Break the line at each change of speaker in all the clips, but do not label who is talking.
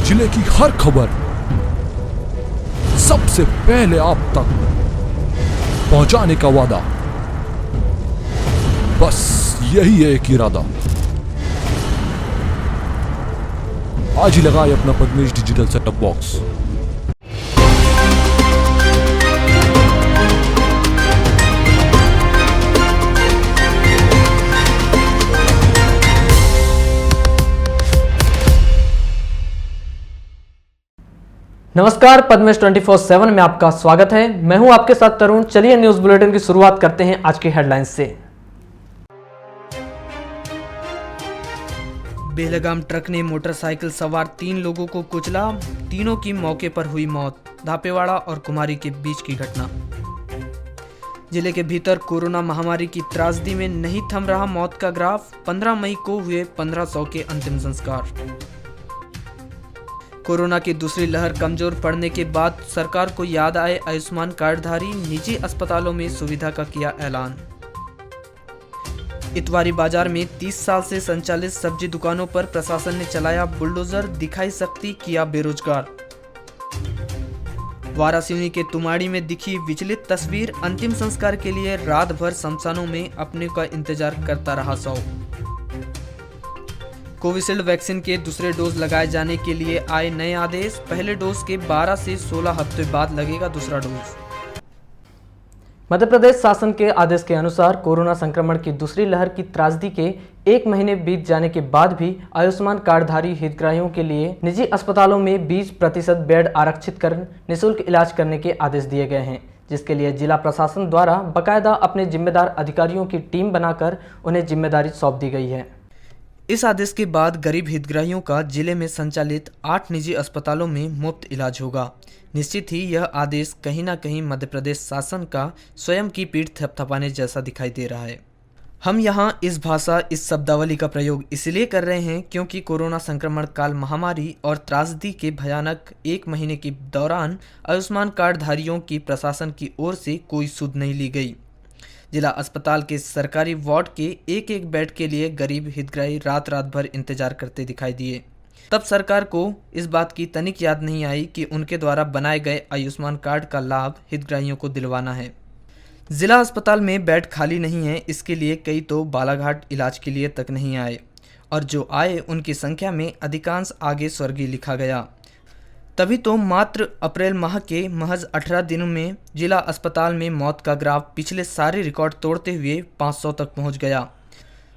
जिले की हर खबर सबसे पहले आप तक पहुंचाने का वादा, बस यही है एक इरादा। आज ही लगाए अपना पद्मेश डिजिटल सेटअप बॉक्स।
नमस्कार, पद्मेश 24/7 में आपका स्वागत है। मैं हूं आपके साथ तरुण। चलिए न्यूज बुलेटिन की शुरुआत करते हैं आज की हेडलाइंस से। बेलगाम ट्रक ने मोटरसाइकिल सवार 3 लोगों को कुचला, तीनों की मौके पर हुई मौत। धापेवाड़ा और कुमारी के बीच की घटना। जिले के भीतर कोरोना महामारी की त्रासदी में नहीं थम रहा मौत का ग्राफ। 15 मई को हुए 1500 के अंतिम संस्कार। कोरोना की दूसरी लहर कमजोर पड़ने के बाद सरकार को याद आए आयुष्मान कार्डधारी, निजी अस्पतालों में सुविधा का किया ऐलान। इतवारी बाजार में 30 साल से संचालित सब्जी दुकानों पर प्रशासन ने चलाया बुलडोजर, दिखाई सख्ती, किया बेरोजगार। वाराणसी के तुमाड़ी में दिखी विचलित तस्वीर, अंतिम संस्कार के लिए रात भर शमशानों में अपने का इंतजार करता रहा 100। कोविशील्ड वैक्सीन के दूसरे डोज लगाए जाने के लिए आए नए आदेश। पहले डोज के 12 से 16 हफ्ते बाद लगेगा दूसरा डोज। मध्य प्रदेश शासन के आदेश के अनुसार कोरोना संक्रमण की दूसरी लहर की त्रासदी के 1 महीने बीत जाने के बाद भी आयुष्मान कार्डधारी हितग्राहियों के लिए निजी अस्पतालों में 20% बेड आरक्षित कर निःशुल्क इलाज करने के आदेश दिए गए हैं, जिसके लिए जिला प्रशासन द्वारा बकायदा अपने जिम्मेदार अधिकारियों की टीम बनाकर उन्हें जिम्मेदारी सौंप दी गई है। इस आदेश के बाद गरीब हितग्राहियों का जिले में संचालित 8 निजी अस्पतालों में मुफ्त इलाज होगा। निश्चित ही यह आदेश कहीं ना कहीं मध्य प्रदेश शासन का स्वयं की पीठ थपथपाने जैसा दिखाई दे रहा है। हम यहाँ इस शब्दावली का प्रयोग इसलिए कर रहे हैं क्योंकि कोरोना संक्रमण काल महामारी और त्रासदी के भयानक 1 महीने के दौरान आयुष्मान कार्डधारियों की प्रशासन की ओर से कोई सुध नहीं ली गई। जिला अस्पताल के सरकारी वार्ड के एक बेड के लिए गरीब हितग्राही रात भर इंतजार करते दिखाई दिए। तब सरकार को इस बात की तनिक याद नहीं आई कि उनके द्वारा बनाए गए आयुष्मान कार्ड का लाभ हितग्राहियों को दिलवाना है। जिला अस्पताल में बेड खाली नहीं है, इसके लिए कई तो बालाघाट इलाज के लिए तक नहीं आए, और जो आए उनकी संख्या में अधिकांश आगे स्वर्गीय लिखा गया। तभी तो मात्र अप्रैल माह के महज 18 दिनों में जिला अस्पताल में मौत का ग्राफ पिछले सारे रिकॉर्ड तोड़ते हुए 500 तक पहुंच गया।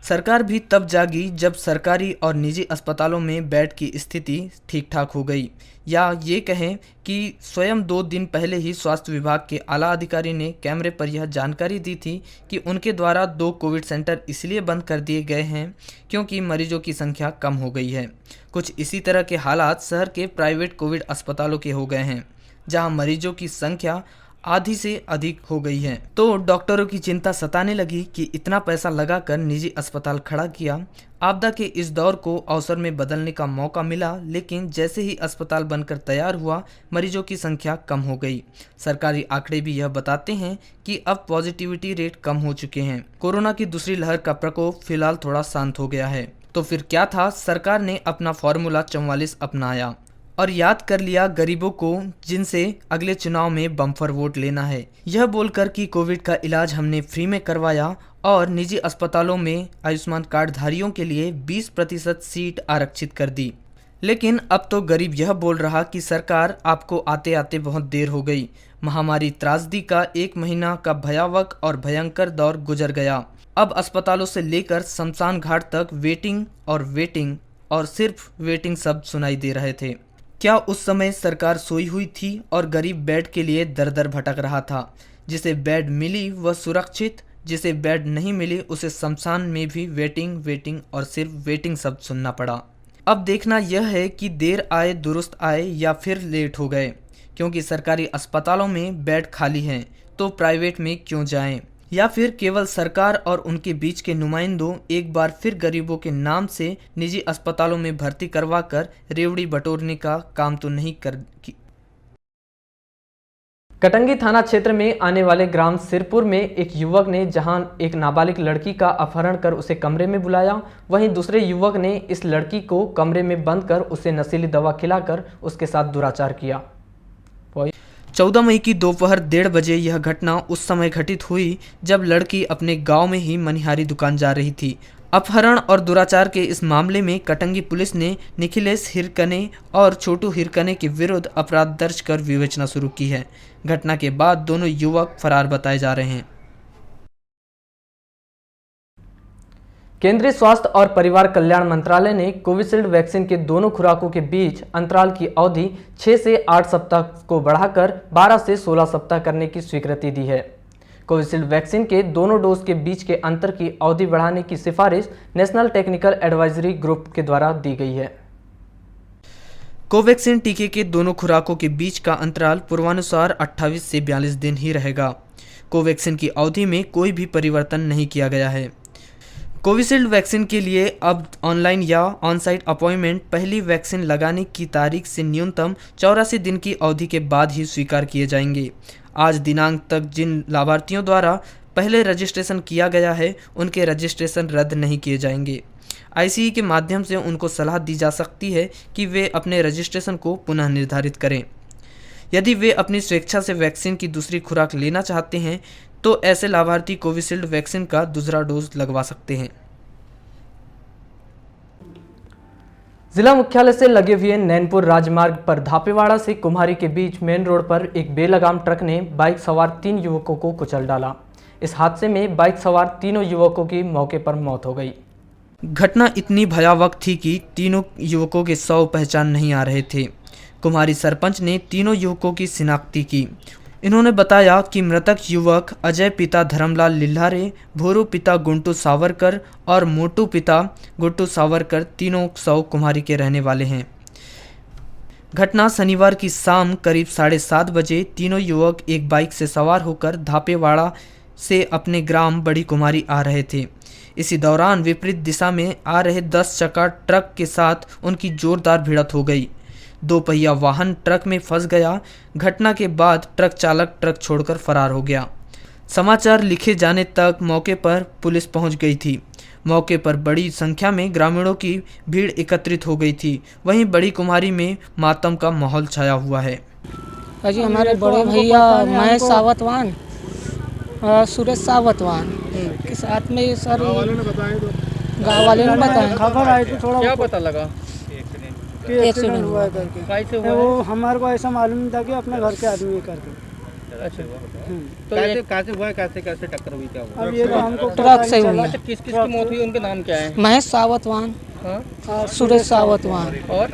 सरकार भी तब जागी जब सरकारी और निजी अस्पतालों में बेड की स्थिति ठीक ठाक हो गई, या ये कहें कि स्वयं 2 दिन पहले ही स्वास्थ्य विभाग के आला अधिकारी ने कैमरे पर यह जानकारी दी थी कि उनके द्वारा 2 कोविड सेंटर इसलिए बंद कर दिए गए हैं क्योंकि मरीजों की संख्या कम हो गई है। कुछ इसी तरह के हालात शहर के प्राइवेट कोविड अस्पतालों के हो गए हैं, जहां मरीजों की संख्या आधी से अधिक हो गई है। तो डॉक्टरों की चिंता सताने लगी कि इतना पैसा लगाकर निजी अस्पताल खड़ा किया, आपदा के इस दौर को अवसर में बदलने का मौका मिला, लेकिन जैसे ही अस्पताल बनकर तैयार हुआ मरीजों की संख्या कम हो गई। सरकारी आंकड़े भी यह बताते हैं कि अब पॉजिटिविटी रेट कम हो चुके हैं। कोरोना की दूसरी लहर का प्रकोप फिलहाल थोड़ा शांत हो गया है। तो फिर क्या था, सरकार ने अपना फॉर्मूला 44 अपनाया और याद कर लिया गरीबों को जिनसे अगले चुनाव में बम्पर वोट लेना है। यह बोलकर कि कोविड का इलाज हमने फ्री में करवाया और निजी अस्पतालों में आयुष्मान कार्डधारियों के लिए 20% सीट आरक्षित कर दी। लेकिन अब तो गरीब यह बोल रहा कि सरकार आपको आते आते बहुत देर हो गई। महामारी त्रासदी का 1 महीना का भयावह और भयंकर दौर गुजर गया। अब अस्पतालों से लेकर शमशान घाट तक वेटिंग और सिर्फ वेटिंग शब्द सुनाई दे रहे थे। क्या उस समय सरकार सोई हुई थी और गरीब बेड के लिए दर दर भटक रहा था? जिसे बेड मिली वह सुरक्षित, जिसे बेड नहीं मिली उसे शमशान में भी वेटिंग और सिर्फ वेटिंग शब्द सुनना पड़ा। अब देखना यह है कि देर आए दुरुस्त आए या फिर लेट हो गए, क्योंकि सरकारी अस्पतालों में बेड खाली हैं तो प्राइवेट में क्यों जाएं? या फिर केवल सरकार और उनके बीच के नुमाइंदों एक बार फिर गरीबों के नाम से निजी अस्पतालों में भर्ती करवाकर रेवड़ी बटोरने का काम तो नहीं कटंगी थाना क्षेत्र में आने वाले ग्राम सिरपुर में एक युवक ने जहां एक नाबालिग लड़की का अपहरण कर उसे कमरे में बुलाया, वहीं दूसरे युवक ने इस लड़की को कमरे में बंद कर उसे नशीली दवा खिलाकर उसके साथ दुराचार किया। 14 मई की दोपहर 1:30 बजे यह घटना उस समय घटित हुई जब लड़की अपने गांव में ही मनिहारी दुकान जा रही थी। अपहरण और दुराचार के इस मामले में कटंगी पुलिस ने निखिलेश हिरकने और छोटू हिरकने के विरुद्ध अपराध दर्ज कर विवेचना शुरू की है। घटना के बाद दोनों युवक फरार बताए जा रहे हैं। केंद्रीय स्वास्थ्य और परिवार कल्याण मंत्रालय ने कोविशील्ड वैक्सीन के दोनों खुराकों के बीच अंतराल की अवधि 6 से 8 सप्ताह को बढ़ाकर 12 से 16 सप्ताह करने की स्वीकृति दी है। कोविशील्ड वैक्सीन के दोनों डोज के बीच के अंतर की अवधि बढ़ाने की सिफारिश नेशनल टेक्निकल एडवाइजरी ग्रुप के द्वारा दी गई है। कोवैक्सीन टीके के दोनों खुराकों के बीच का अंतराल पूर्वानुसार 28 से 42 दिन ही रहेगा। कोवैक्सीन की अवधि में कोई भी परिवर्तन नहीं किया गया है। कोविशील्ड वैक्सीन के लिए अब ऑनलाइन या ऑन-साइट अपॉइंटमेंट पहली वैक्सीन लगाने की तारीख से न्यूनतम 84 दिन की अवधि के बाद ही स्वीकार किए जाएंगे। आज दिनांक तक जिन लाभार्थियों द्वारा पहले रजिस्ट्रेशन किया गया है उनके रजिस्ट्रेशन रद्द नहीं किए जाएंगे। आईसीई के माध्यम से उनको सलाह दी जा सकती है कि वे अपने रजिस्ट्रेशन को पुनः निर्धारित करें। यदि वे अपनी स्वेच्छा से वैक्सीन की दूसरी खुराक लेना चाहते हैं तो ऐसे लाभार्थी कोविशील्ड वैक्सीन का दूसरा डोज लगवा सकते हैं। जिला मुख्यालय से लगे हुए नैनपुर राजमार्ग पर धापेवाड़ा से कुम्हारी के बीच मेन रोड पर एक बेलगाम ट्रक ने बाइक सवार 3 युवकों को कुचल डाला। इस हादसे में बाइक सवार तीनों युवकों की मौके पर मौत हो गई। घटना इतनी भयावह थी कि तीनों युवकों के शव पहचान नहीं आ रहे थे। कुम्हारी सरपंच ने तीनों युवकों की शिनाख्ती की। इन्होंने बताया कि मृतक युवक अजय पिता धर्मलाल लिल्हारे, भोरू पिता गुंटू सावरकर और मोटू पिता गुट्टू सावरकर तीनों शव कुम्हारी के रहने वाले हैं। घटना शनिवार की शाम करीब 7:30 बजे तीनों युवक एक बाइक से सवार होकर धापेवाड़ा से अपने ग्राम बड़ी कुम्हारी आ रहे थे। इसी दौरान विपरीत दिशा में आ रहे 10 चक्का ट्रक के साथ उनकी जोरदार भिड़ंत हो गई। 2 पहिया वाहन ट्रक में फंस गया। घटना के बाद ट्रक चालक ट्रक छोड़कर फरार हो गया। समाचार लिखे जाने तक मौके पर पुलिस पहुंच गई थी। मौके पर बड़ी संख्या में ग्रामीणों की भीड़ एकत्रित हो गई थी। वहीं बड़ी कुम्हारी में मातम का माहौल छाया हुआ है।
अजी हमारे बड़े भैया महेश सावतवान और सुरेश सावतवान के साथ में सर गाँव वाले ने बताया।
खबर आई थी थोड़ा
क्या पता लगा
एक्सीडेंट हुआ है करके।
कैसे हुआ?
वो हमारे को ऐसा मालूम नहीं था कि अपने घर के आदमी करके।
अच्छा तो कैसे हुआ, कैसे टक्कर हुई, क्या हुआ?
अब ये तो हमको
ट्रक से हुई।
अच्छा किस की मौत हुई, उनके नाम क्या है?
महेश सावतवान,
हाँ?
सुरेश सावतवान
और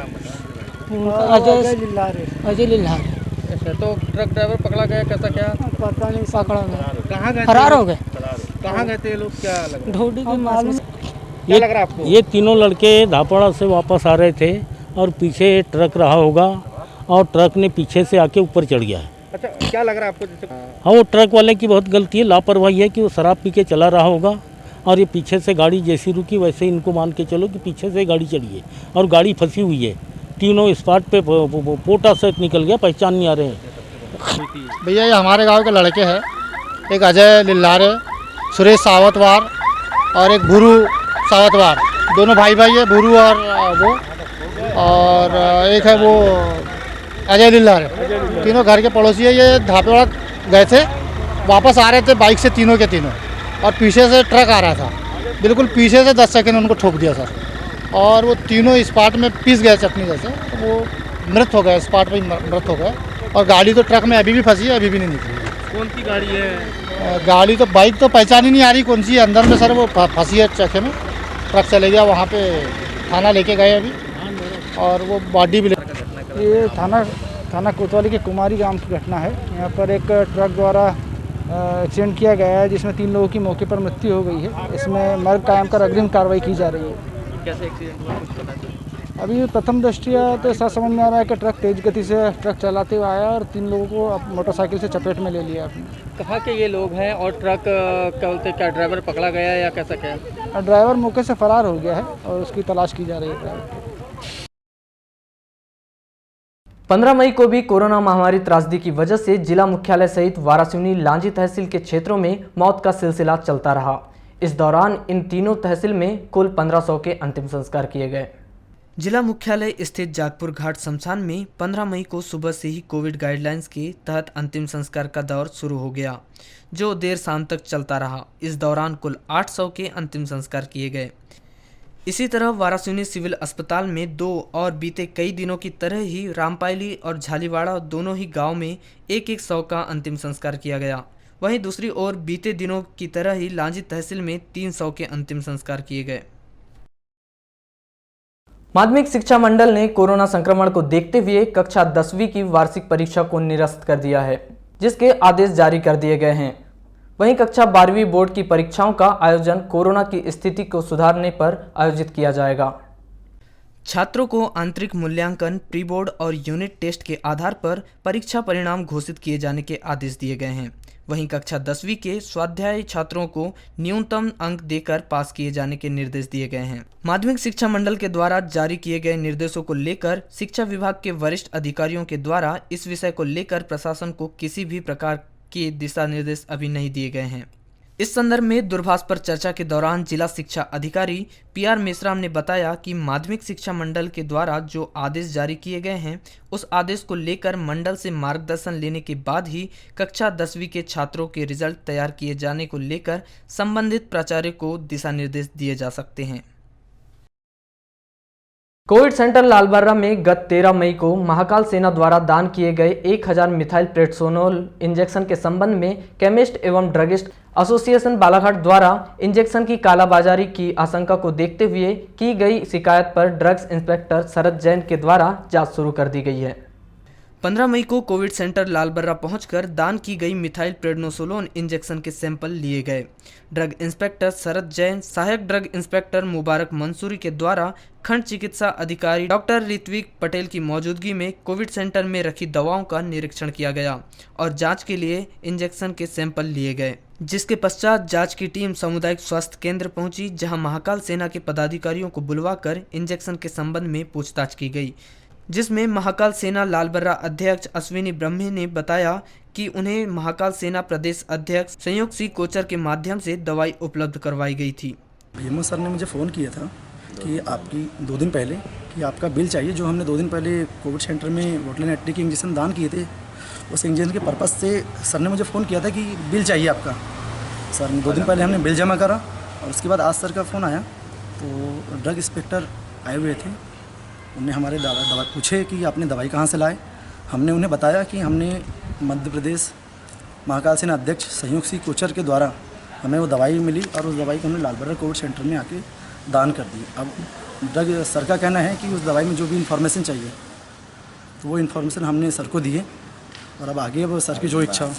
अजय लिल्हारे।
अच्छा तो ट्रक ड्राइवर पकड़ा गया, कैसा क्या
पता नहीं
पकड़ा गया,
कहाँ गए,
फरार हो गए।
कहाँ गए थे ये लोग, क्या लगा?
ढोडी के मालूम।
क्या लग रहा है आपको?
ये तीनों लड़के धापड़ा से वापस आ रहे थे और पीछे ट्रक रहा होगा और ट्रक ने पीछे से आके ऊपर चढ़ गया है।
अच्छा क्या लग रहा है आपको? जैसे
हाँ, वो ट्रक वाले की बहुत गलती है, लापरवाही है कि वो शराब पी के चला रहा होगा और ये पीछे से गाड़ी जैसी रुकी वैसे इनको मान के चलो कि पीछे से गाड़ी चढ़ी है और गाड़ी फंसी हुई है। तीनों स्पॉट पे पोटा से निकल गया, पहचान नहीं आ रहे हैं।
भैया ये हमारे गांव के लड़के हैं, एक अजय लिल्हारे, सुरेश सावतवार और एक भूरू सावतवार, दोनों भाई है, भूरू और वो, और एक है वो अजय लिल्हारे। तीनों घर के पड़ोसी है। ये धापेवाड़ा गए थे, वापस आ रहे थे बाइक से तीनों के तीनों, और पीछे से ट्रक आ रहा था, बिल्कुल पीछे से 10 सेकंड उनको ठोक दिया सर, और वो तीनों स्पॉट में पीस गए चटनी जैसे, तो वो मृत हो गए, स्पॉट पर मृत हो गए। और गाड़ी तो ट्रक में अभी भी फंसी है, अभी भी नहीं निकली।
कौन सी गाड़ी है?
गाड़ी तो बाइक तो पहचान ही नहीं आ रही कौन सी है, अंदर में सर वो फंसी है चक्के में, ट्रक चले गया, वहाँ पे थाना लेके गए अभी, और वो बॉडी भी
ये थाना कोतवाली के कुमारी गांव की घटना है। यहाँ पर एक ट्रक द्वारा एक्सीडेंट किया गया है जिसमें 3 लोगों की मौके पर मृत्यु हो गई है। इसमें मर्ग कायम कर अग्रिम कार्रवाई की जा रही है।
कैसे एक्सीडेंट हुआ कुछ पता चला?
अभी प्रथम दृष्टिया तो ऐसा समझ में आ रहा है कि ट्रक तेज गति से ट्रक चलाते हुए आया और 3 लोगों को मोटरसाइकिल से चपेट में ले लिया आपने।
कहाँ के ये लोग हैं और ट्रक क्या बोलते, क्या ड्राइवर पकड़ा गया या कैसा क्या?
ड्राइवर मौके से फरार हो गया है और उसकी तलाश की जा रही है ड्राइवर।
15 मई को भी कोरोना महामारी त्रासदी की वजह से जिला मुख्यालय सहित वारासिवनी लांजी तहसील के क्षेत्रों में मौत का सिलसिला चलता रहा। इस दौरान इन तीनों तहसील में कुल 1500 के अंतिम संस्कार किए गए। जिला मुख्यालय स्थित जागपुर घाट शमशान में 15 मई को सुबह से ही कोविड गाइडलाइंस के तहत अंतिम संस्कार का दौर शुरू हो गया, जो देर शाम तक चलता रहा। इस दौरान कुल 800 के अंतिम संस्कार किए गए। इसी तरह वारासिवनी सिविल अस्पताल में 2 और बीते कई दिनों की तरह ही रामपायली और झालीवाड़ा दोनों ही गांव में 100 का अंतिम संस्कार किया गया। वहीं दूसरी ओर बीते दिनों की तरह ही लांजी तहसील में 300 के अंतिम संस्कार किए गए। माध्यमिक शिक्षा मंडल ने कोरोना संक्रमण को देखते हुए कक्षा 10वीं की वार्षिक परीक्षा को निरस्त कर दिया है, जिसके आदेश जारी कर दिए गए हैं। वहीं कक्षा 12वीं बोर्ड की परीक्षाओं का आयोजन कोरोना की स्थिति को सुधारने पर आयोजित किया जाएगा। छात्रों को आंतरिक मूल्यांकन, प्री बोर्ड और यूनिट टेस्ट के आधार पर परीक्षा परिणाम घोषित किए जाने के आदेश दिए गए हैं। वहीं कक्षा 10वीं के स्वाध्यायी छात्रों को न्यूनतम अंक देकर पास किए जाने के निर्देश दिए गए हैं। माध्यमिक शिक्षा मंडल के द्वारा जारी किए गए निर्देशों को लेकर शिक्षा विभाग के वरिष्ठ अधिकारियों के द्वारा इस विषय को लेकर प्रशासन को किसी भी प्रकार के दिशा निर्देश अभी नहीं दिए गए हैं। इस संदर्भ में दूरभाष पर चर्चा के दौरान जिला शिक्षा अधिकारी PR मेश्राम ने बताया कि माध्यमिक शिक्षा मंडल के द्वारा जो आदेश जारी किए गए हैं, उस आदेश को लेकर मंडल से मार्गदर्शन लेने के बाद ही कक्षा 10वीं के छात्रों के रिजल्ट तैयार किए जाने को लेकर संबंधित प्राचार्य को दिशा निर्देश दिए जा सकते हैं। कोविड सेंटर लालबर्रा में गत 13 मई को महाकाल सेना द्वारा दान किए गए 1000 मिथाइल प्रेडसोनोल इंजेक्शन के संबंध में केमिस्ट एवं ड्रगिस्ट एसोसिएशन बालाघाट द्वारा इंजेक्शन की कालाबाजारी की आशंका को देखते हुए की गई शिकायत पर ड्रग्स इंस्पेक्टर शरद जैन के द्वारा जांच शुरू कर दी गई है। 15 मई को कोविड सेंटर लालबर्रा पहुंचकर दान की गई मिथाइल प्रेडनोसोलोन इंजेक्शन के सैंपल लिए गए। ड्रग इंस्पेक्टर शरद जैन, सहायक ड्रग इंस्पेक्टर मुबारक मंसूरी के द्वारा खंड चिकित्सा अधिकारी डॉक्टर ऋत्विक पटेल की मौजूदगी में कोविड सेंटर में रखी दवाओं का निरीक्षण किया गया और जांच के लिए इंजेक्शन के सैंपल लिए गए, जिसके पश्चात जांच की टीम सामुदायिक स्वास्थ्य केंद्र पहुंची, जहां महाकाल सेना के पदाधिकारियों को बुलवाकर इंजेक्शन के संबंध में पूछताछ की गई, जिसमें महाकाल सेना लालबर्रा अध्यक्ष अश्विनी ब्रह्मे ने बताया कि उन्हें महाकाल सेना प्रदेश अध्यक्ष संयोग सिंह कोचर के माध्यम से दवाई उपलब्ध करवाई गई थी।
भीमा सर ने मुझे फ़ोन किया था कि आपकी 2 दिन पहले कि आपका बिल चाहिए, जो हमने 2 दिन पहले कोविड सेंटर में बोटलिन एट्टी के इंजेक्शन दान किए थे, उस इंजेक्शन के पर्पज़ से सर ने मुझे फ़ोन किया था कि बिल चाहिए आपका। सर ने 2 दिन पहले हमने बिल जमा करा और उसके बाद आज सर का फ़ोन आया तो ड्रग इंस्पेक्टर आए हुए थे। उन्होंने हमारे दवा पूछे कि आपने दवाई कहाँ से लाए। हमने उन्हें बताया कि हमने मध्य प्रदेश महाकाल सेना अध्यक्ष संयोग सिंह कोचर के द्वारा हमें वो दवाई मिली और उस दवाई को हमने लालबर्रा कोविड सेंटर में आके दान कर दी। अब ड्रग सर का कहना है कि उस दवाई में जो भी इन्फॉर्मेशन चाहिए तो वो इन्फॉर्मेशन हमने सर को दी है और अब आगे अब सर की जो इच्छा हो।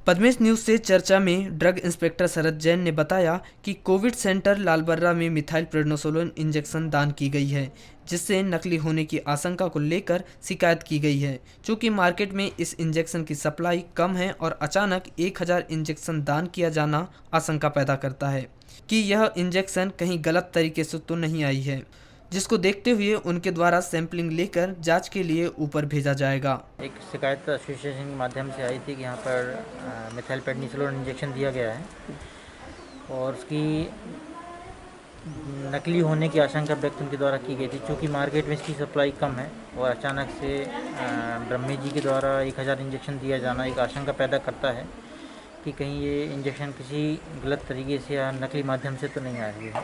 पद्मेश न्यूज से चर्चा में ड्रग इंस्पेक्टर शरद जैन ने बताया कि कोविड सेंटर लालबर्रा में मिथाइल प्रेडनोसोलोन इंजेक्शन दान की गई है, जिससे नकली होने की आशंका को लेकर शिकायत की गई है। चूँकि मार्केट में इस इंजेक्शन की सप्लाई कम है और अचानक 1000 इंजेक्शन दान किया जाना आशंका पैदा करता है कि यह इंजेक्शन कहीं गलत तरीके से तो नहीं आई है, जिसको देखते हुए उनके द्वारा सैंपलिंग लेकर जांच के लिए ऊपर भेजा जाएगा।
एक शिकायत एसोसिएशन के माध्यम से आई थी कि यहाँ पर मिथाइल प्रेडनिसोलोन इंजेक्शन दिया गया है और उसकी नकली होने की आशंका व्यक्त उनके द्वारा की गई थी। चूँकि मार्केट में इसकी सप्लाई कम है और अचानक से ब्रह्मे जी के द्वारा 1000 इंजेक्शन दिया जाना एक आशंका पैदा करता है कि कहीं ये इंजेक्शन किसी गलत तरीके से या नकली माध्यम से तो नहीं आ रही है,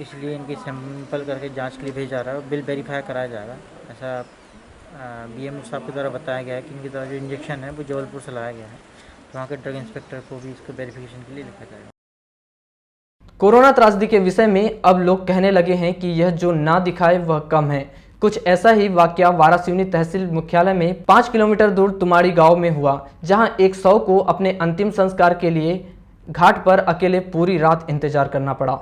इसलिए इनकी सैंपल करके जांच के लिए भेजा जा रहा है। बिल वेरीफाई कराया जाएगा, ऐसा BMO साहब के द्वारा बताया गया है कि इनके द्वारा जो इंजेक्शन है वो जबलपुर से लाया गया है, तो वहाँ के ड्रग इंस्पेक्टर को भी इसको वेरिफिकेशन के लिए लिखा जाएगा।
कोरोना त्रासदी के विषय में अब लोग कहने लगे हैं कि यह जो ना दिखाए वह कम है। कुछ ऐसा ही वाकया वारासिवनी तहसील मुख्यालय में 5 किलोमीटर दूर तुमाड़ी गांव में हुआ, जहां 100 को अपने अंतिम संस्कार के लिए घाट पर अकेले पूरी रात इंतजार करना पड़ा।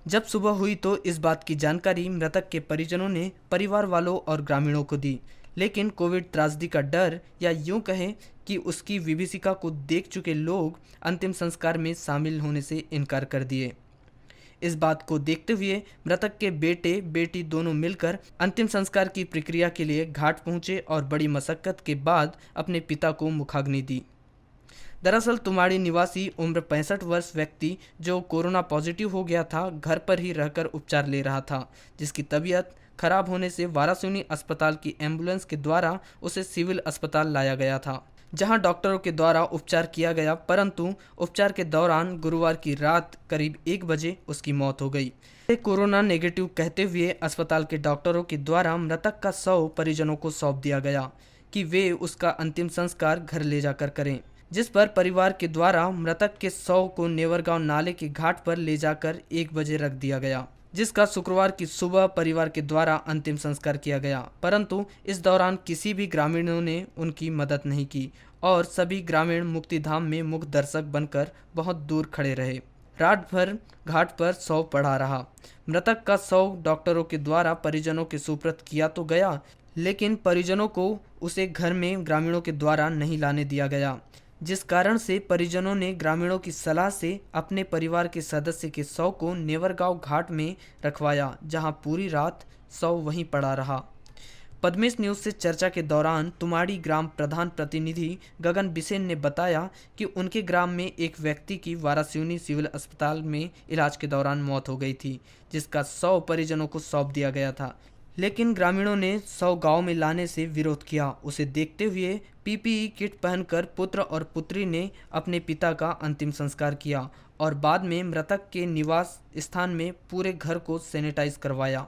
जब सुबह हुई तो इस बात की जानकारी मृतक के परिजनों ने परिवार वालों और ग्रामीणों को दी, लेकिन कोविड त्रासदी का डर या यूं कहें कि उसकी विभीषिका को देख चुके लोग अंतिम संस्कार में शामिल होने से इनकार कर दिए। इस बात को देखते हुए मृतक के बेटे बेटी दोनों मिलकर अंतिम संस्कार की प्रक्रिया के लिए घाट पहुंचे और बड़ी मशक्कत के बाद अपने पिता को मुखाग्नि दी। दरअसल तुमाड़ी निवासी उम्र 65 वर्ष व्यक्ति जो कोरोना पॉजिटिव हो गया था, घर पर ही रहकर उपचार ले रहा था, जिसकी तबीयत खराब होने से वारासिवनी अस्पताल की एम्बुलेंस के द्वारा उसे सिविल अस्पताल लाया गया था, जहां डॉक्टरों के द्वारा उपचार किया गया, परंतु उपचार के दौरान गुरुवार की रात करीब 1 बजे उसकी मौत हो गई। कोरोना नेगेटिव कहते हुए अस्पताल के डॉक्टरों के द्वारा मृतक का शव परिजनों को सौंप दिया गया कि वे उसका अंतिम संस्कार घर ले जाकर करें, जिस पर परिवार के द्वारा मृतक के शव को नेवरगांव नाले के घाट पर ले जाकर 1 बजे रख दिया गया, जिसका शुक्रवार की सुबह परिवार के द्वारा अंतिम संस्कार किया गया, परंतु इस दौरान किसी भी ग्रामीणों ने उनकी मदद नहीं की और सभी ग्रामीण मुक्तिधाम में मुख्य दर्शक बनकर बहुत दूर खड़े रहे। रात भर घाट पर शव पड़ा रहा। मृतक का शव डॉक्टरों के द्वारा परिजनों के सुपुर्द किया तो गया, लेकिन परिजनों को उसे घर में ग्रामीणों के द्वारा नहीं लाने दिया गया, जिस कारण से परिजनों ने ग्रामीणों की सलाह से अपने परिवार के सदस्य के शव को नेवरगांव घाट में रखवाया, जहां पूरी रात शव वहीं पड़ा रहा। पद्मेश न्यूज से चर्चा के दौरान तुमाड़ी ग्राम प्रधान प्रतिनिधि गगन बिसेन ने बताया कि उनके ग्राम में एक व्यक्ति की वारासिवनी सिविल अस्पताल में इलाज के दौरान मौत हो गई थी, जिसका शव परिजनों को सौंप दिया गया था, लेकिन ग्रामीणों ने शव गांव में लाने से विरोध किया। उसे देखते हुए पीपीई किट पहनकर पुत्र और पुत्री ने अपने पिता का अंतिम संस्कार किया और बाद में मृतक के निवास स्थान में पूरे घर को सैनिटाइज करवाया।